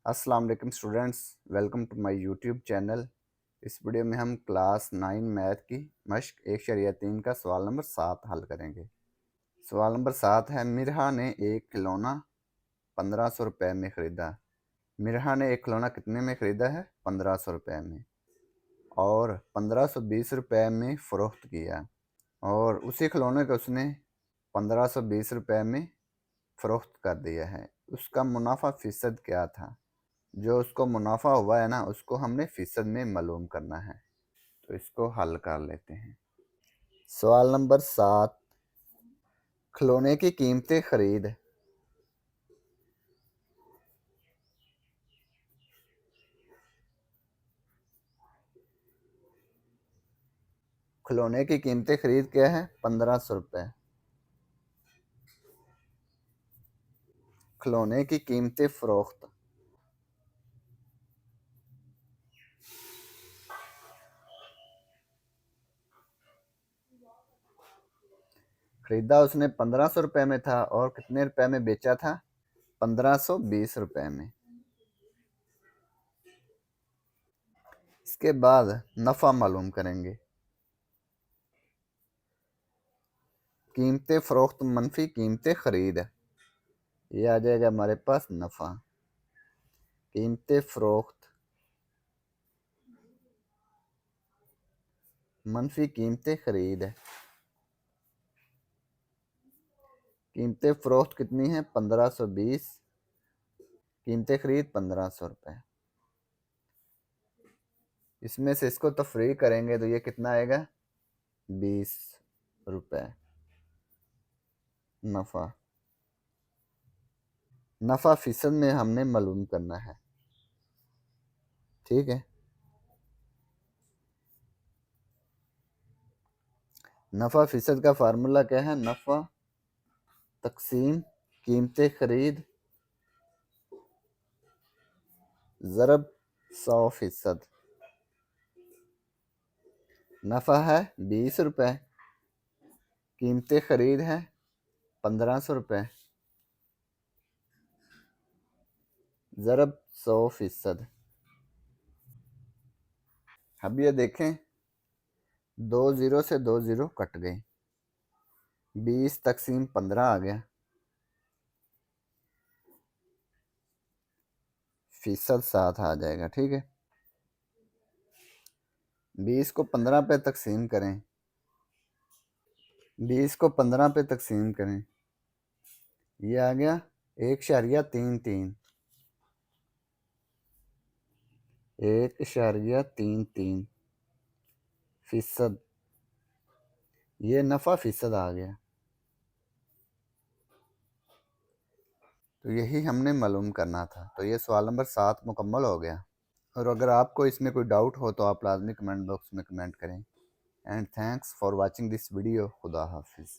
अस्सलाम वालेकुम students, welcome to my YouTube channel. इस वीडियो में हम क्लास 9 मैथ की मश्क 1/3 का सवाल नंबर 7 हल करेंगे। सवाल नंबर 7 है, मिरहा ने एक खिलौना 1500 रुपये में ख़रीदा। मिरहा ने एक खिलौना कितने में ख़रीदा है? 1500 रुपये में, और 1520 रुपये में फ़रोख्त किया, और उसी खिलौने को उसने 1520 रुपये में फ़रोख्त कर दिया है। उसका मुनाफा फ़ीसद क्या था? जो उसको मुनाफा हुआ है ना, उसको हमने फीसद में मालूम करना है। तो इसको हल कर लेते हैं। सवाल नंबर 7, खिलौने की कीमतें खरीद। खिलौने की कीमतें खरीद क्या है? 1500 रुपये। खिलौने की कीमतें फरोख्त। खरीदा उसने 1500 रुपये में था, और कितने रुपए में बेचा था? 1520 रुपये में। इसके बाद नफ़ा मालूम करेंगे। कीमतें फरोख्त मनफी कीमतें खरीद, ये आ जाएगा हमारे पास नफ़ा। कीमतें फरोख्त मनफी कीमतें खरीद है। कीमतें फरोख्त कितनी है? 1520। कीमतें खरीद 1500 रुपये। इसमें से इसको तफरीक करेंगे तो ये कितना आएगा? 20 रुपये। नफ़ा। नफ़ा फीसद में हमने मालूम करना है, ठीक है। नफ़ा फीसद का फार्मूला क्या है? नफ़ा तकसीम कीमतें खरीद ज़रब 100%। नफ़ा है 20 रुपये, कीमतें खरीद है 1500 रुपये, ज़रब 100%। अब ये देखें, 2 ज़ीरो से 2 ज़ीरो कट गए, 20 तकसीम 15 आ गया, फीसद 7 आ जाएगा, ठीक है। 20 को 15 पे तकसीम करें, 20 को 15 पे तकसीम करें, ये आ गया 1.33। 1.33 फीसद, ये नफ़ा फीसद आ गया। तो यही हमने मालूम करना था। तो ये सवाल नंबर 7 मुकम्मल हो गया। और अगर आपको इसमें कोई डाउट हो तो आप लाजमी कमेंट बॉक्स में कमेंट करें। And thanks for watching this video. खुदा हाफिज़।